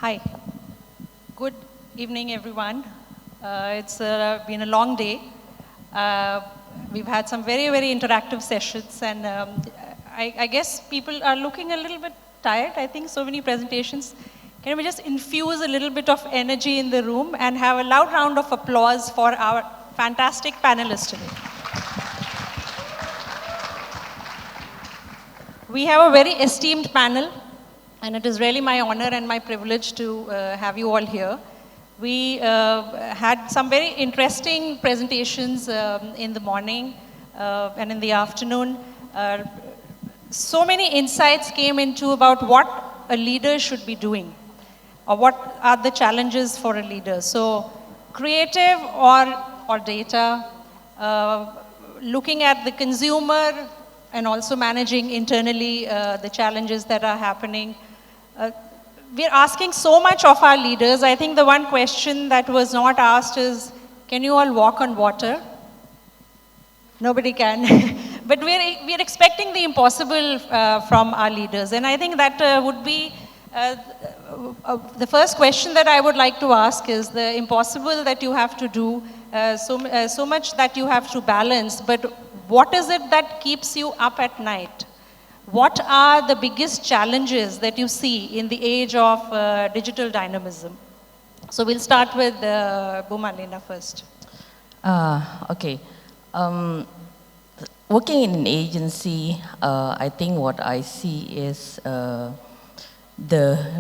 Hi. Good evening, everyone. It's been a long day. We've had some very, very interactive sessions, and I guess people are looking a little bit tired. I think so many presentations. Can we just infuse a little bit of energy in the room and have a loud round of applause for our fantastic panelists today? We have a very esteemed panel, and it is really my honor and my privilege to have you all here. We had some very interesting presentations in the morning and in the afternoon. So many insights came into about what a leader should be doing, or what are the challenges for a leader. So creative or data, looking at the consumer and also managing internally the challenges that are happening. We're asking so much of our leaders. I think the one question that was not asked is, can you all walk on water? Nobody can. But we're expecting the impossible from our leaders. And I think that would be the first question that I would like to ask is the impossible that you have to do, so much that you have to balance, but what is it that keeps you up at night? What are the biggest challenges that you see in the age of digital dynamism? So we'll start with MARLINA first. Okay. Working in an agency, I think what I see is the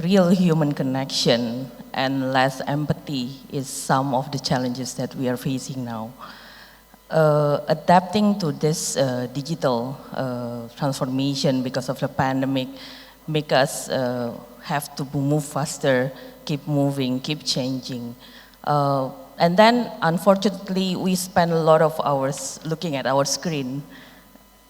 real human connection and less empathy is some of the challenges that we are facing now. Adapting to this digital transformation because of the pandemic make us have to move faster, keep moving, keep changing. And then, unfortunately, we spend a lot of hours looking at our screen,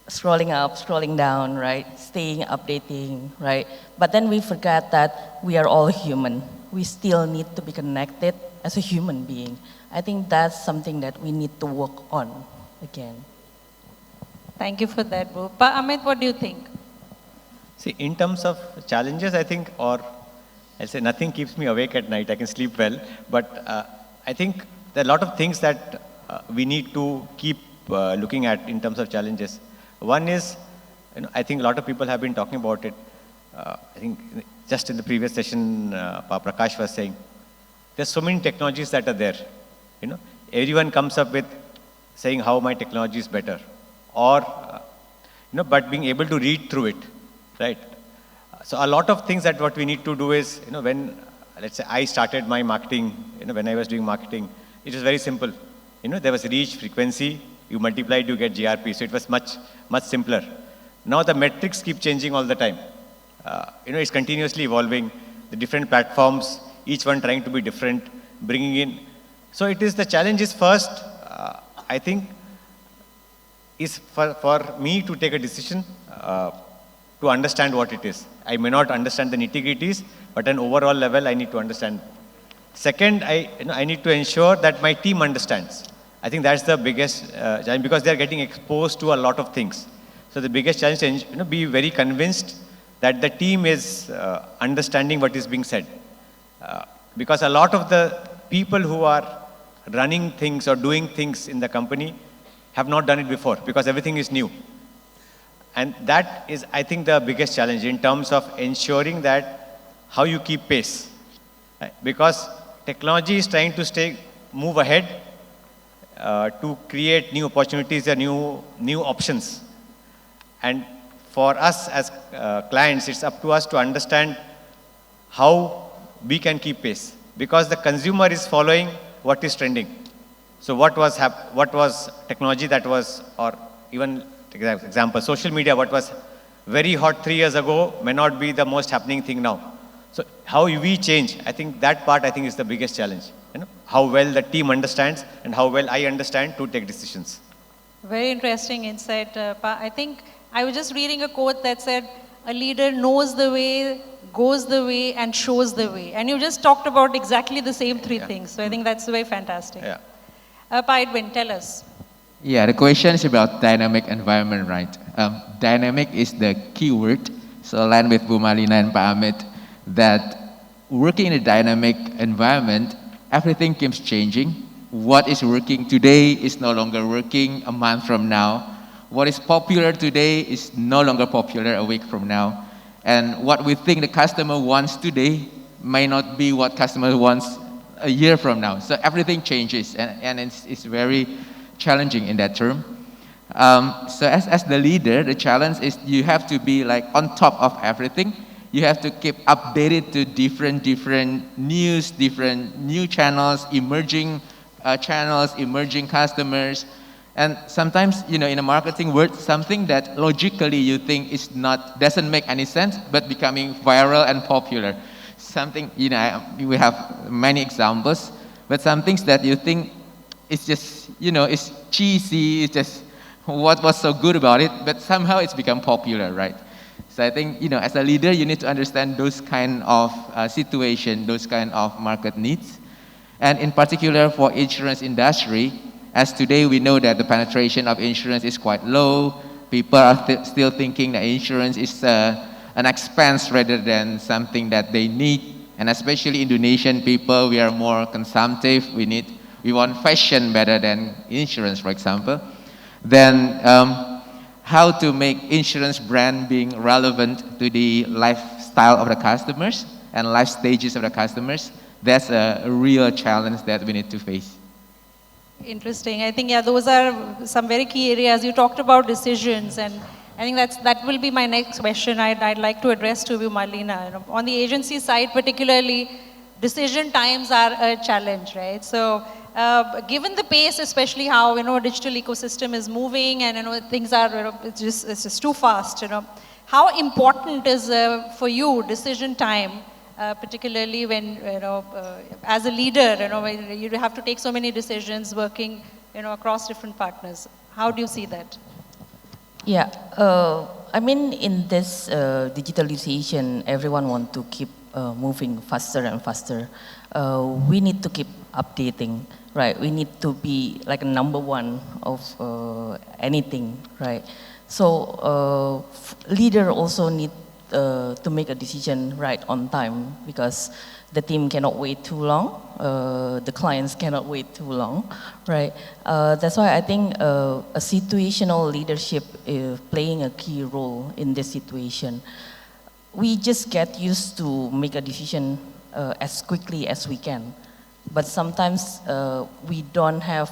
scrolling up, scrolling down, right? Staying updating, right? But then we forget that we are all human. We still need to be connected as a human being. I think that's something that we need to work on again. Thank you for that, Boo. Amit, what do you think? See, in terms of challenges, I think, or I'll say nothing keeps me awake at night. I can sleep well. But I think there are a lot of things that we need to keep looking at in terms of challenges. One is, I think a lot of people have been talking about it. I think just in the previous session, Prakash was saying, there's so many technologies that are there. Everyone comes up with saying how my technology is better, or but being able to read through it, right? So a lot of things that what we need to do is, when let's say I started my marketing, when I was doing marketing, it was very simple. There was reach, frequency, you multiplied, you get GRP. So it was much simpler. Now the metrics keep changing all the time. It's continuously evolving. The different platforms, each one trying to be different, bringing in. So it is the challenge is first, I think, is for me to take a decision to understand what it is. I may not understand the nitty-gritties, but at an overall level, I need to understand. Second, I need to ensure that my team understands. I think that's the biggest challenge because they're getting exposed to a lot of things. So the biggest challenge is be very convinced that the team is understanding what is being said. Because a lot of the people who are running things or doing things in the company have not done it before because everything is new. And that is, I think, the biggest challenge in terms of ensuring that how you keep pace. Right? Because technology is trying to move ahead to create new opportunities and new options. And for us as clients, it's up to us to understand how we can keep pace. Because the consumer is following what is trending. So what was technology that was, or even example, social media, what was very hot 3 years ago may not be the most happening thing now. So how we change, I think that part is the biggest challenge. How well the team understands and how well I understand to take decisions. Very interesting insight. I think I was just reading a quote that said, a leader knows the way, goes the way, and shows the way. And you just talked about exactly the same three things. So I think that's very fantastic. Yeah. EDWIN, tell us. Yeah, the question is about dynamic environment, right? Dynamic is the key word. So align with Bu MARLINA and Pak Amit that working in a dynamic environment, everything keeps changing. What is working today is no longer working a month from now. What is popular today is no longer popular a week from now. And what we think the customer wants today may not be what customer wants a year from now. So everything changes, and it's very challenging in that term. So as the leader, the challenge is you have to be like on top of everything. You have to keep updated to different news, different new channels, emerging customers. And sometimes, in a marketing word, something that logically you think doesn't make any sense, but becoming viral and popular. Something, we have many examples, but some things that you think it's just, it's cheesy, it's just what was so good about it, but somehow it's become popular, right? So I think, as a leader, you need to understand those kind of situation, those kind of market needs. And in particular for insurance industry, as today we know that the penetration of insurance is quite low. People are still thinking that insurance is an expense rather than something that they need. And especially Indonesian people, we are more consumptive. We want fashion better than insurance, for example. Then how to make insurance brand being relevant to the lifestyle of the customers and life stages of the customers. That's a real challenge that we need to face. Interesting. I think, those are some very key areas. You talked about decisions, and I think that will be my next question I'd like to address to you, Marlina. On the agency side particularly, decision times are a challenge, right? So given the pace, especially how, digital ecosystem is moving and, things are, it's just too fast, How important is for you decision time, particularly when, as a leader, you have to take so many decisions working, across different partners. How do you see that? Yeah, I mean, in this digitalization, everyone wants to keep moving faster and faster. We need to keep updating, right? We need to be like number one of anything, right? So leader also need to make a decision right on time, because the team cannot wait too long, the clients cannot wait too long, right? That's why I think a situational leadership is playing a key role in this situation. We just get used to make a decision as quickly as we can, but sometimes we don't have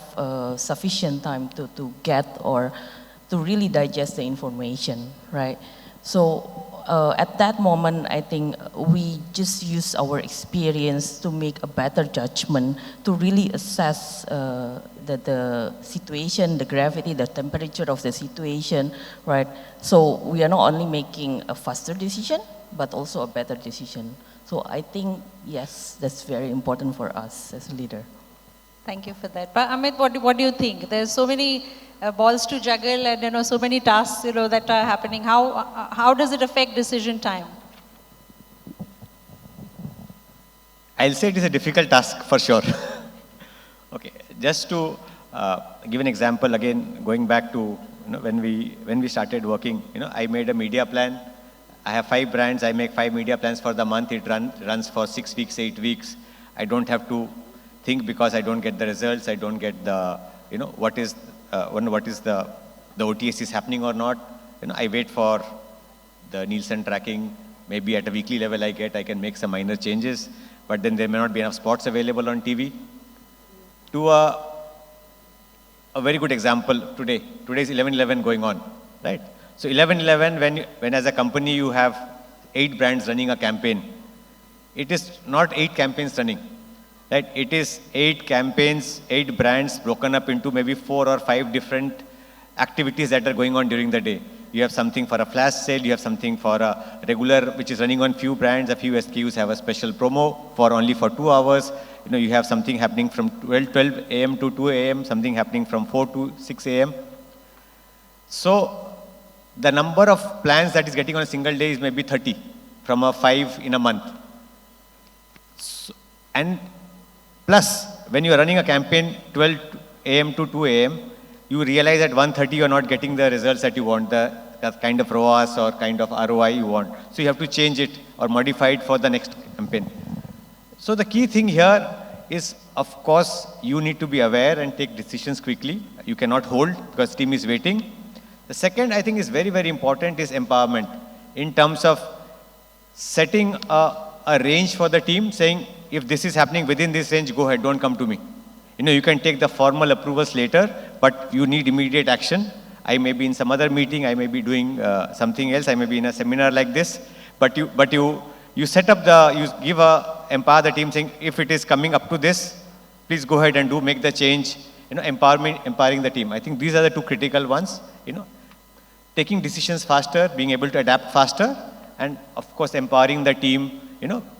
sufficient time to get or to really digest the information, right? So at that moment, I think we just use our experience to make a better judgment, to really assess the situation, the gravity, the temperature of the situation, right? So we are not only making a faster decision, but also a better decision. So I think, yes, that's very important for us as a leader. Thank you for that. But Amit, what do you think? There's so many balls to juggle and so many tasks that are happening. How does it affect decision time? I'll say it is a difficult task for sure. Okay, just to give an example again, going back to when we started working, I made a media plan. I have 5 brands. I make 5 media plans for the month. It runs for 6 weeks, 8 weeks. I don't have to think because I don't get the results. I don't get the what is the OTS is happening or not. I wait for the Nielsen tracking. Maybe at a weekly level I can make some minor changes, but then there may not be enough spots available on TV. To a very good example today. Today is 11/11 going on, right? So 11/11, when as a company you have 8 brands running a campaign, it is not 8 campaigns running. Right? It is 8 campaigns, 8 brands broken up into maybe 4 or 5 different activities that are going on during the day. You have something for a flash sale, you have something for a regular, which is running on few brands, a few SKUs have a special promo only for 2 hours. You have something happening from 12 a.m. to 2 a.m., something happening from 4 to 6 a.m. So the number of plans that is getting on a single day is maybe 30 from a 5 in a month. So, and plus, when you are running a campaign 12 a.m. to 2 a.m., you realize at 1:30 you are not getting the results that you want, the kind of ROAS or kind of ROI you want. So you have to change it or modify it for the next campaign. So the key thing here is, of course, you need to be aware and take decisions quickly. You cannot hold because team is waiting. The second, I think, is very, very important is empowerment in terms of setting a range for the team, saying, if this is happening within this range, go ahead, don't come to me. You can take the formal approvals later, but you need immediate action. I may be in some other meeting, I may be doing something else, I may be in a seminar like this, but you set up you empower the team saying, if it is coming up to this, please go ahead and make the change, empowering the team. I think these are the two critical ones, taking decisions faster, being able to adapt faster, and of course empowering the team,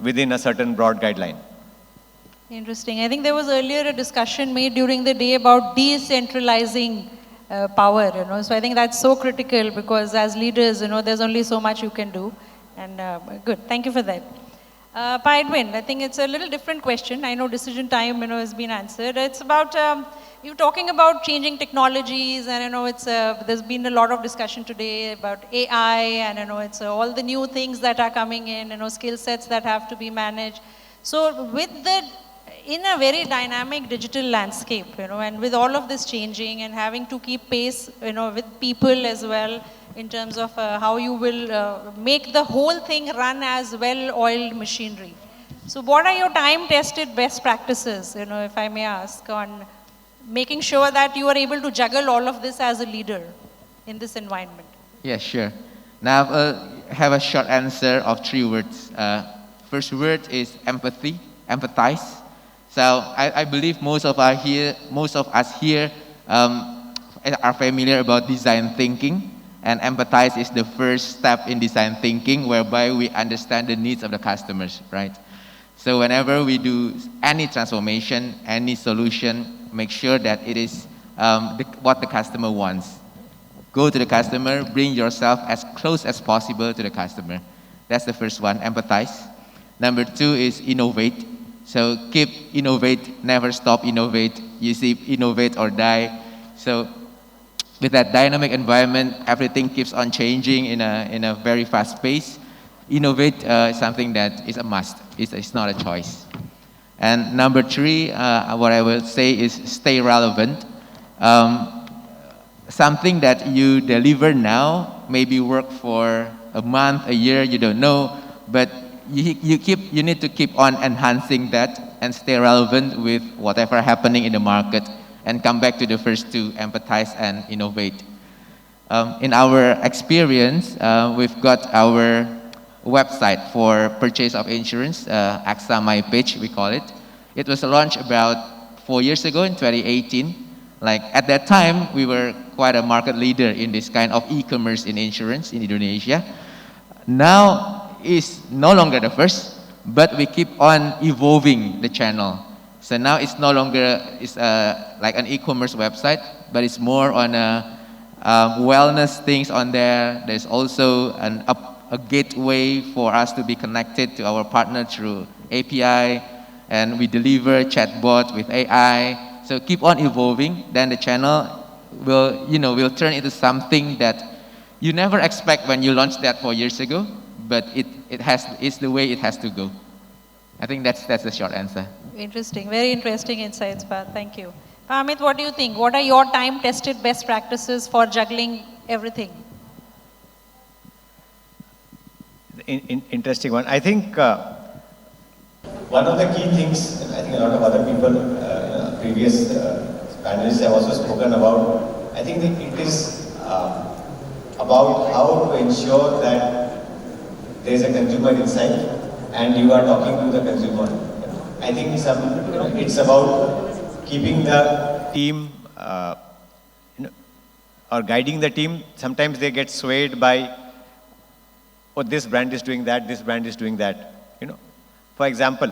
within a certain broad guideline. Interesting. I think there was earlier a discussion made during the day about decentralizing power, So I think that's so critical because as leaders, there's only so much you can do. And good. Thank you for that. EDWIN, I think it's a little different question. I know decision time, has been answered. It's about, you're talking about changing technologies and, it's, there's been a lot of discussion today about AI and, it's all the new things that are coming in, skill sets that have to be managed. So in a very dynamic digital landscape, and with all of this changing and having to keep pace, with people as well, in terms of how you will make the whole thing run as well-oiled machinery. So what are your time-tested best practices, if I may ask, on making sure that you are able to juggle all of this as a leader in this environment? Yeah, sure. Now I have a short answer of 3 words. First word is empathy, empathize. So I believe most of us here are familiar about design thinking, and empathize is the first step in design thinking, whereby we understand the needs of the customers, right? So whenever we do any transformation, any solution, make sure that it is what the customer wants. Go to the customer, bring yourself as close as possible to the customer. That's the first one, empathize. Number 2 is innovate. So keep innovate, never stop innovate. You see, innovate or die. So with that dynamic environment, everything keeps on changing in a very fast pace. Innovate is something that is a must. It's not a choice. And number 3, what I will say is stay relevant. Something that you deliver now maybe work for a month, a year, you don't know, but you need to keep on enhancing that and stay relevant with whatever happening in the market, and come back to the first 2, empathize and innovate. In our experience, we've got our website for purchase of insurance, AXA My Page, we call it. It was launched about 4 years ago in 2018. Like at that time, we were quite a market leader in this kind of e-commerce in insurance in Indonesia. Now is no longer the first, but we keep on evolving the channel. So now it's no longer like an e-commerce website, but it's more on wellness things on there. There's also a gateway for us to be connected to our partner through API, and we deliver chatbot with AI. So keep on evolving, then the channel will turn into something that you never expect when you launched that 4 years ago, but it's the way it has to go. I think that's the short answer. Interesting, very interesting insights, Pat. Thank you. Amit, what do you think? What are your time-tested best practices for juggling everything? Interesting one. I think one of the key things, and I think a lot of other people, previous panelists have also spoken about, I think it is about how to ensure that there is a consumer insight and you are talking to the consumer. I think it's about keeping the team or guiding the team. Sometimes they get swayed by, oh, this brand is doing that, this brand is doing that. For example,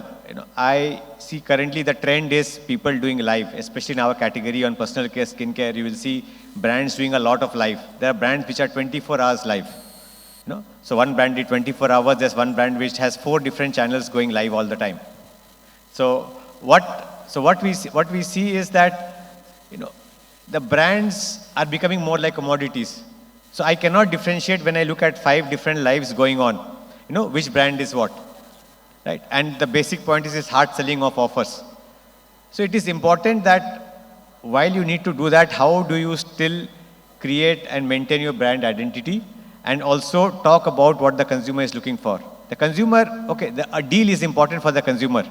I see currently the trend is people doing live, especially in our category on personal care, skincare. You will see brands doing a lot of live. There are brands which are 24 hours live. So one brand did 24 hours. There's one brand which has 4 different channels going live all the time. So what we see is that the brands are becoming more like commodities. So I cannot differentiate when I look at 5 different lives going on. Which brand is what. right? And the basic point is hard selling of offers. So it is important that while you need to do that, how do you still create and maintain your brand identity and also talk about what the consumer is looking for. The consumer, okay, a deal is important for the consumer,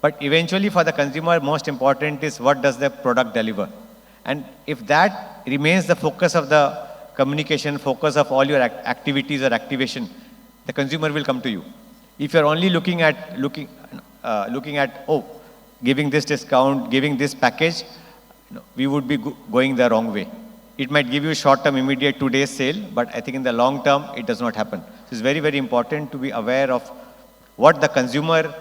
but eventually for the consumer, most important is what does the product deliver. And if that remains the focus of the communication, focus of all your activities or activation, the consumer will come to you. If you're only looking at, oh, giving this discount, giving this package, we would be going the wrong way. It might give you short-term, immediate 2 days sale, but I think in the long term, it does not happen. So it's very, very important to be aware of what the consumer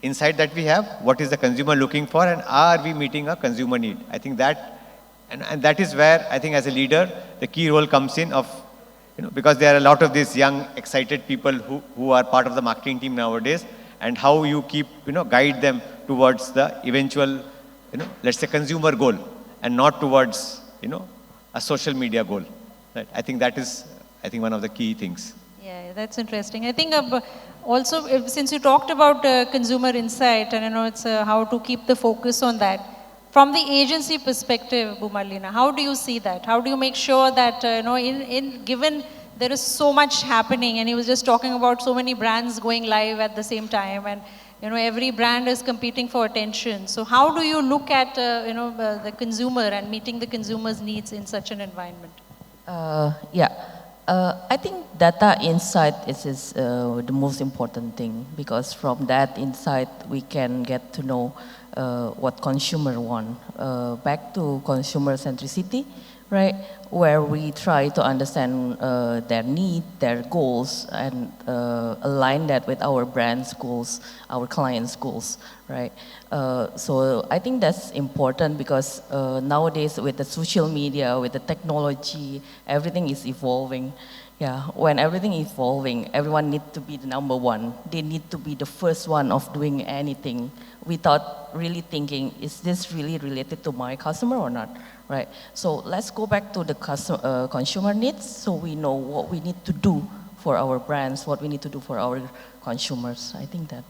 insight that we have, what is the consumer looking for, and are we meeting a consumer need? I think that, and that is where I think as a leader, the key role comes in of, because there are a lot of these young, excited people who are part of the marketing team nowadays, and how you keep, guide them towards the eventual, let's say consumer goal, and not towards, a social media goal. Right? I think that is, one of the key things. Yeah, that's interesting. I think also, since you talked about consumer insight, and it's how to keep the focus on that. From the agency perspective, MARLINA, how do you see that? How do you make sure that, given there is so much happening, and he was just talking about so many brands going live at the same time, and every brand is competing for attention. So how do you look at, the consumer and meeting the consumer's needs in such an environment? I think data insight is the most important thing, because from that insight we can get to know what consumer want. Back to consumer centricity, right? Where we try to understand their need, their goals, and align that with our brand's goals, our clients' goals, right? So I think that's important, because nowadays with the social media, with the technology, everything is evolving. Yeah, when everything is evolving, everyone needs to be the number one. They need to be the first one of doing anything without really thinking, is this really related to my customer or not, right? So let's go back to the consumer needs, so we know what we need to do for our brands, what we need to do for our consumers. I think that.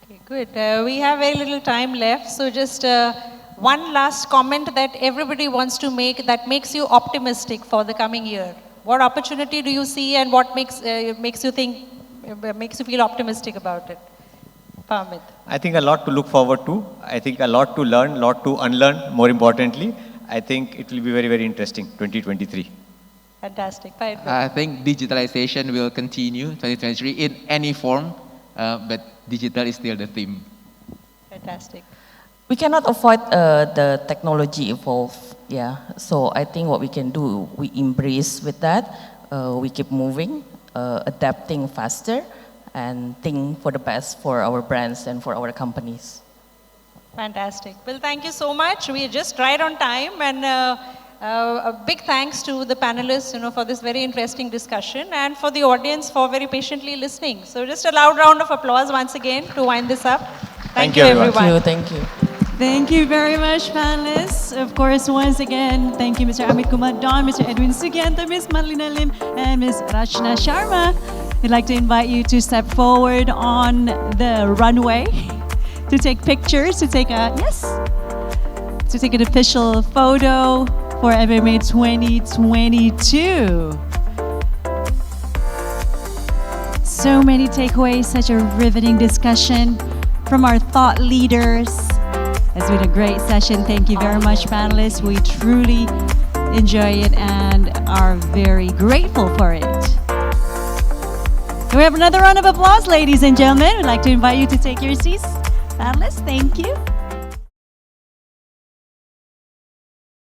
Okay, good. We have very little time left, so just one last comment that everybody wants to make that makes you optimistic for the coming year. What opportunity do you see, and what makes you feel optimistic about it? Pamit. I think a lot to look forward to. I think a lot to learn, a lot to unlearn, more importantly. I think it will be very, very interesting, 2023. Fantastic. I think digitalization will continue 2023 in any form, but digital is still the theme. Fantastic. We cannot avoid the technology evolve. Yeah, so I think what we can do, we embrace with that, we keep moving, adapting faster, and think for the best for our brands and for our companies. Fantastic. Well, thank you so much. We are just right on time, and a big thanks to the panelists, for this very interesting discussion, and for the audience for very patiently listening. So just a loud round of applause once again to wind this up. Thank you, everyone. Thank you. Thank you very much, panelists. Of course, once again, thank you, Mr. AMIT Kumar Don, Mr. EDWIN SUGIANTO, Ms. MARLINA Lim, and Ms. RACHNA SHARMA. We'd like to invite you to step forward on the runway to take pictures, to take an official photo for MMA 2022. So many takeaways, such a riveting discussion from our thought leaders. It's been a great session. Thank you very much, panelists. We truly enjoy it and are very grateful for it. We have another round of applause, ladies and gentlemen. We'd like to invite you to take your seats. Panelists, thank you.